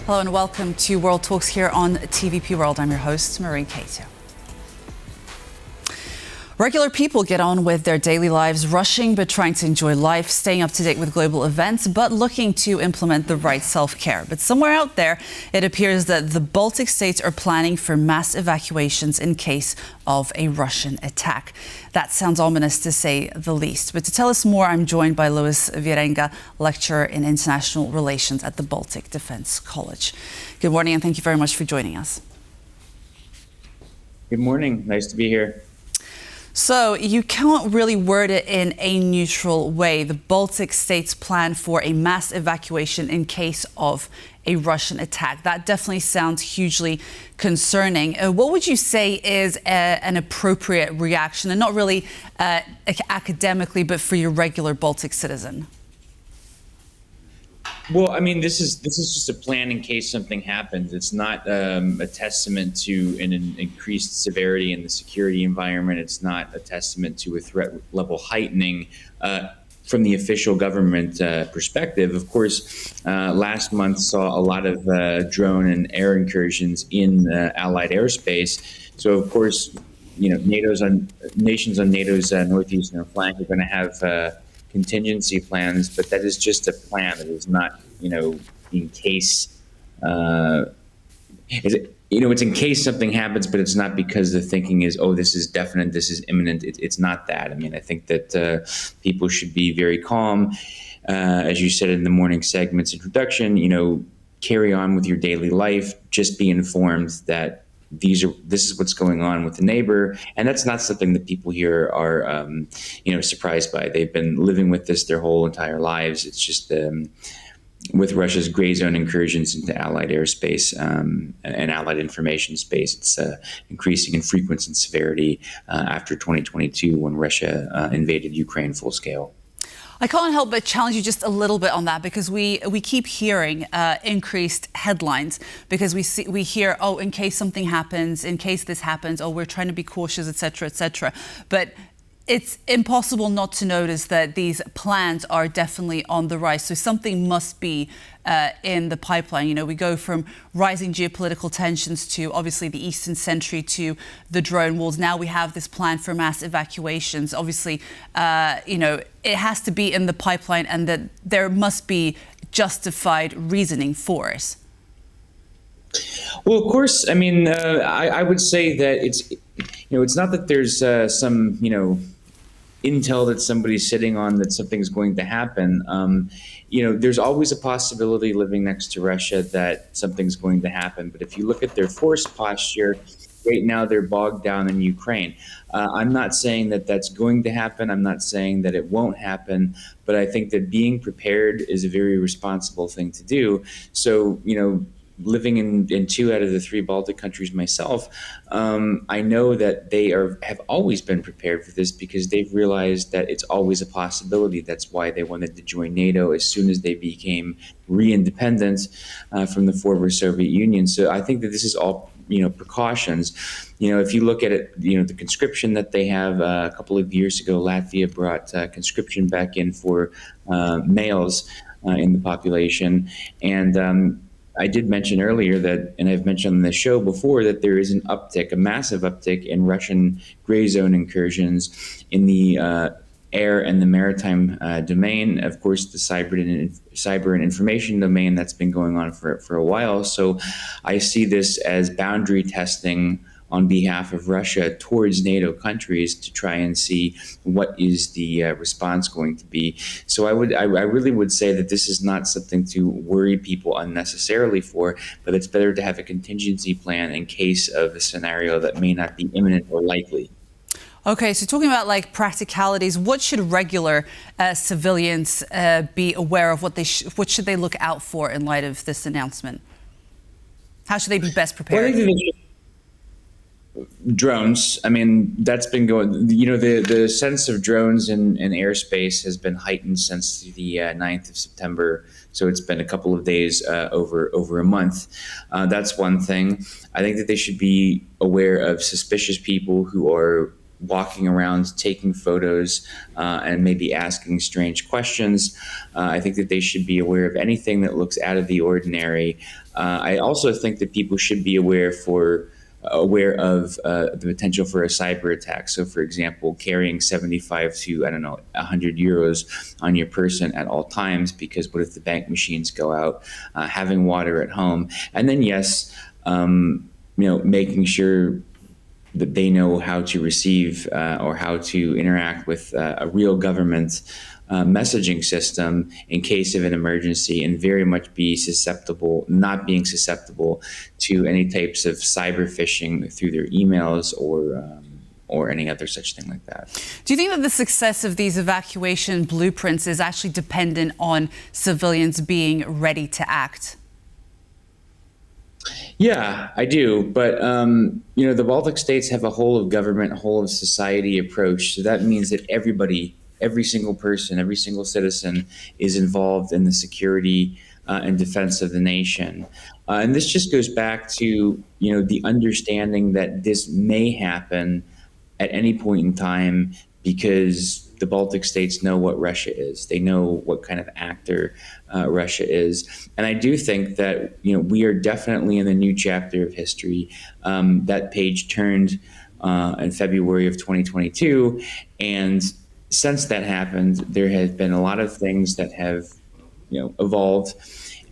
Hello and welcome to World Talks here on TVP World. I'm your host, Marie Cato. Regular people get on with their daily lives, rushing but trying to enjoy life, staying up to date with global events, but looking to implement the right self-care. But somewhere out there, it appears that the Baltic States are planning for mass evacuations in case of a Russian attack. That sounds ominous to say the least. But to tell us more, I'm joined by Louis Wierenga, lecturer in international relations at the Baltic Defense College. Good morning and thank you very much for joining us. Good morning. Nice to be here. So you can't really word it in a neutral way. The Baltic States plan for a mass evacuation in case of a Russian attack. That definitely sounds hugely concerning. What would you say is an appropriate reaction, and not really academically, but for your regular Baltic citizen? Well, I mean, this is just a plan in case something happens. It's not a testament to an increased severity in the security environment. It's not a testament to a threat level heightening from the official government perspective. Of course, last month saw a lot of drone and air incursions in Allied airspace. So, of course, you know, nations on NATO's northeastern flank are going to have contingency plans, but that is just a plan. It is not, you know, in case, it's in case something happens, but it's not because the thinking is, oh, this is definite, this is imminent. It's not that. I mean, I think that people should be very calm. As you said in the morning segment's introduction, you know, carry on with your daily life, just be informed that this is what's going on with the neighbor, and that's not something that people here are, surprised by. They've been living with this their whole entire lives. It's just with Russia's gray zone incursions into Allied airspace and Allied information space, it's increasing in frequency and severity after 2022 when Russia invaded Ukraine full scale. I can't help but challenge you just a little bit on that, because we keep hearing increased headlines, because we hear, oh, in case something happens, in case this happens, oh, we're trying to be cautious, etc., etc. But it's impossible not to notice that these plans are definitely on the rise. So something must be in the pipeline. You know, we go from rising geopolitical tensions to obviously the eastern sentry to the drone wars. Now we have this plan for mass evacuations. Obviously, it has to be in the pipeline, and that there must be justified reasoning for it. Well, of course, I mean, I would say that it's not that there's some, intel that somebody's sitting on that something's going to happen. There's always a possibility living next to Russia that something's going to happen. But if you look at their force posture, right now they're bogged down in Ukraine. I'm not saying that that's going to happen. I'm not saying that it won't happen. But I think that being prepared is a very responsible thing to do. So, living in 2 out of the 3 Baltic countries myself, I know that they have always been prepared for this because they've realized that it's always a possibility. That's why they wanted to join NATO as soon as they became re-independent from the former Soviet Union. So I think that this is all, precautions. If you look at it, the conscription that they have, a couple of years ago, Latvia brought conscription back in for males in the population. And I did mention earlier that, and I've mentioned on the show before, that there is a massive uptick in Russian gray zone incursions in the air and the maritime domain. Of course, the cyber and information domain, that's been going on for a while. So I see this as boundary testing on behalf of Russia towards NATO countries to try and see what is the response going to be. So I really would say that this is not something to worry people unnecessarily for, but it's better to have a contingency plan in case of a scenario that may not be imminent or likely. Okay, so talking about like practicalities, what should regular civilians be aware of? What should they look out for in light of this announcement? How should they be best prepared? Well, drones. I mean, that's been going, the sense of drones in airspace has been heightened since the 9th of September. So it's been a couple of days over a month. That's one thing. I think that they should be aware of suspicious people who are walking around, taking photos, and maybe asking strange questions. I think that they should be aware of anything that looks out of the ordinary. I also think that people should be aware of the potential for a cyber attack. So, for example, carrying 75 to, 100 euros on your person at all times, because what if the bank machines go out? Having water at home. And then, yes, making sure that they know how to receive or how to interact with a real government messaging system in case of an emergency, and very much not being susceptible to any types of cyber phishing through their emails or any other such thing like that. Do you think that the success of these evacuation blueprints is actually dependent on civilians being ready to act? Yeah, I do. But, the Baltic states have a whole of government, whole of society approach. So that means that every single person, every single citizen is involved in the security and defense of the nation. And this just goes back to, the understanding that this may happen at any point in time, because the Baltic states know what Russia is. They know what kind of actor Russia is. And I do think that, we are definitely in the new chapter of history. That page turned in February of 2022. And since that happened, there have been a lot of things that have, evolved.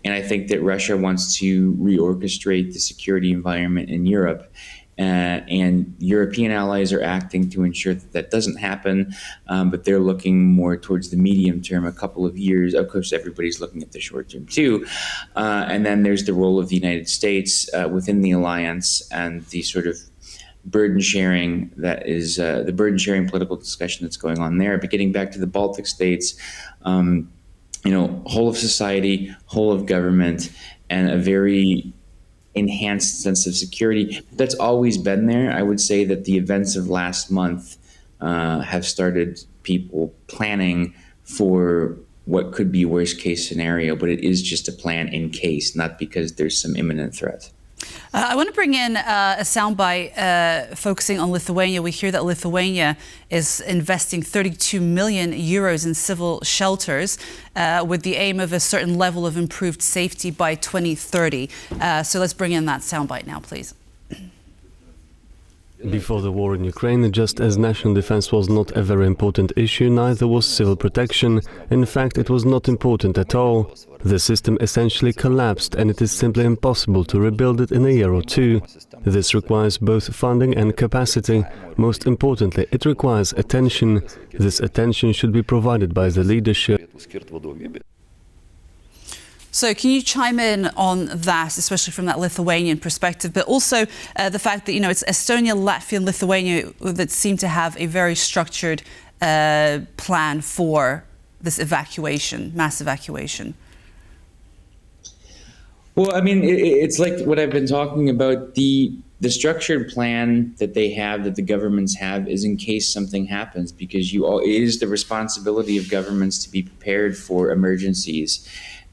And I think that Russia wants to reorchestrate the security environment in Europe. And European allies are acting to ensure that doesn't happen, but they're looking more towards the medium term, a couple of years. Of course, everybody's looking at the short term too. And then there's the role of the United States within the alliance, and the sort of burden sharing that is the burden sharing political discussion that's going on there. But getting back to the Baltic states, whole of society, whole of government, and a very enhanced sense of security. That's always been there. I would say that the events of last month have started people planning for what could be worst case scenario, but it is just a plan in case, not because there's some imminent threat. I want to bring in a soundbite focusing on Lithuania. We hear that Lithuania is investing 32 million euros in civil shelters with the aim of a certain level of improved safety by 2030. So let's bring in that soundbite now, please. Before the war in Ukraine, just as national defense was not a very important issue, neither was civil protection. In fact, it was not important at all. The system essentially collapsed, and it is simply impossible to rebuild it in a year or two. This requires both funding and capacity. Most importantly, it requires attention. This attention should be provided by the leadership. So can you chime in on that, especially from that Lithuanian perspective, but also the fact that, it's Estonia, Latvia and Lithuania that seem to have a very structured plan for this evacuation, mass evacuation? Well, it's like what I've been talking about. The structured plan that they have, that the governments have, is in case something happens, because it is the responsibility of governments to be prepared for emergencies.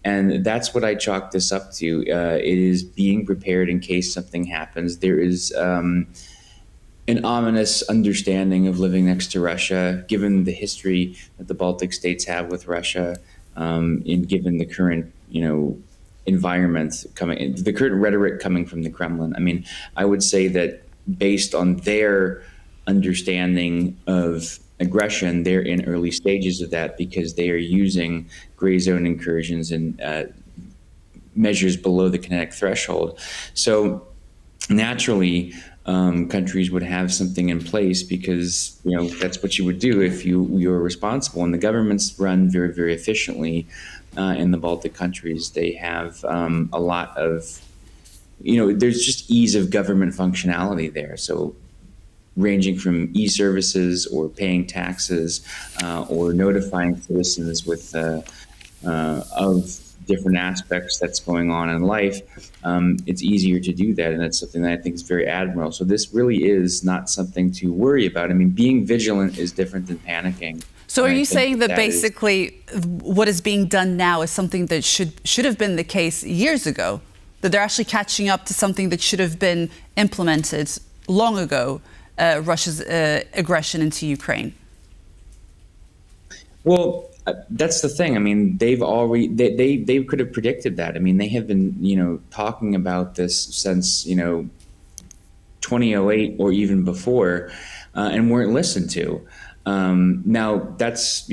And that's what I chalk this up to. It is being prepared in case something happens. There is an ominous understanding of living next to Russia, given the history that the Baltic states have with Russia, and given the current, environment the current rhetoric coming from the Kremlin. I would say that based on their understanding of aggression, they're in early stages of that, because they are using gray zone incursions and measures below the kinetic threshold. So naturally, countries would have something in place, because that's what you would do if you're responsible. And the governments run very, very efficiently in the Baltic countries. They have a lot of, there's just ease of government functionality there. So ranging from e-services or paying taxes or notifying citizens with of different aspects that's going on in life, it's easier to do that, and that's something that I think is very admirable. So this really is not something to worry about. Being vigilant is different than panicking. So are you saying that basically what is being done now is something that should have been the case years ago, that they're actually catching up to something that should have been implemented long ago, Russia's aggression into Ukraine? Well, that's the thing. I mean, they could have predicted that. I mean, they have been, talking about this since, 2008 or even before, and weren't listened to. Now that's,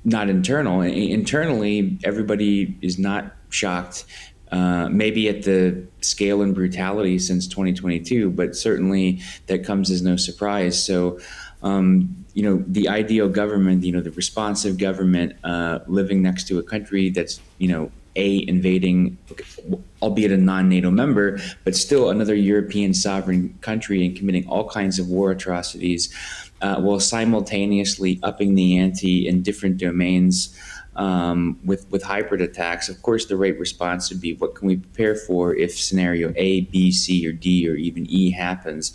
not internal. Internally, everybody is not shocked, maybe at the scale and brutality since 2022, but certainly that comes as no surprise. So, the ideal government, the responsive government, living next to a country that's, invading, albeit a non-NATO member, but still another European sovereign country and committing all kinds of war atrocities, while simultaneously upping the ante in different domains, with hybrid attacks. Of course, the right response would be, what can we prepare for if scenario A, B, C, or D, or even E happens?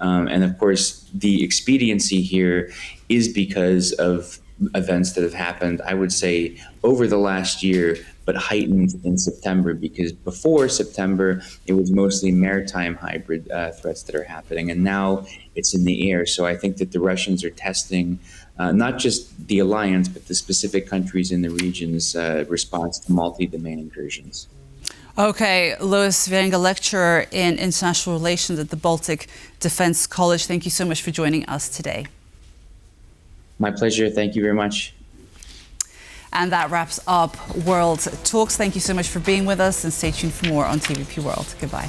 And of course, the expediency here is because of events that have happened, I would say, over the last year, but heightened in September, because before September, it was mostly maritime hybrid threats that are happening, and now it's in the air. So I think that the Russians are testing not just the alliance, but the specific countries in the region's response to multi-domain incursions. Okay, Louis Wierenga, lecturer in international relations at the Baltic Defense College. Thank you so much for joining us today. My pleasure. Thank you very much. And that wraps up World Talks. Thank you so much for being with us, and stay tuned for more on TVP World. Goodbye.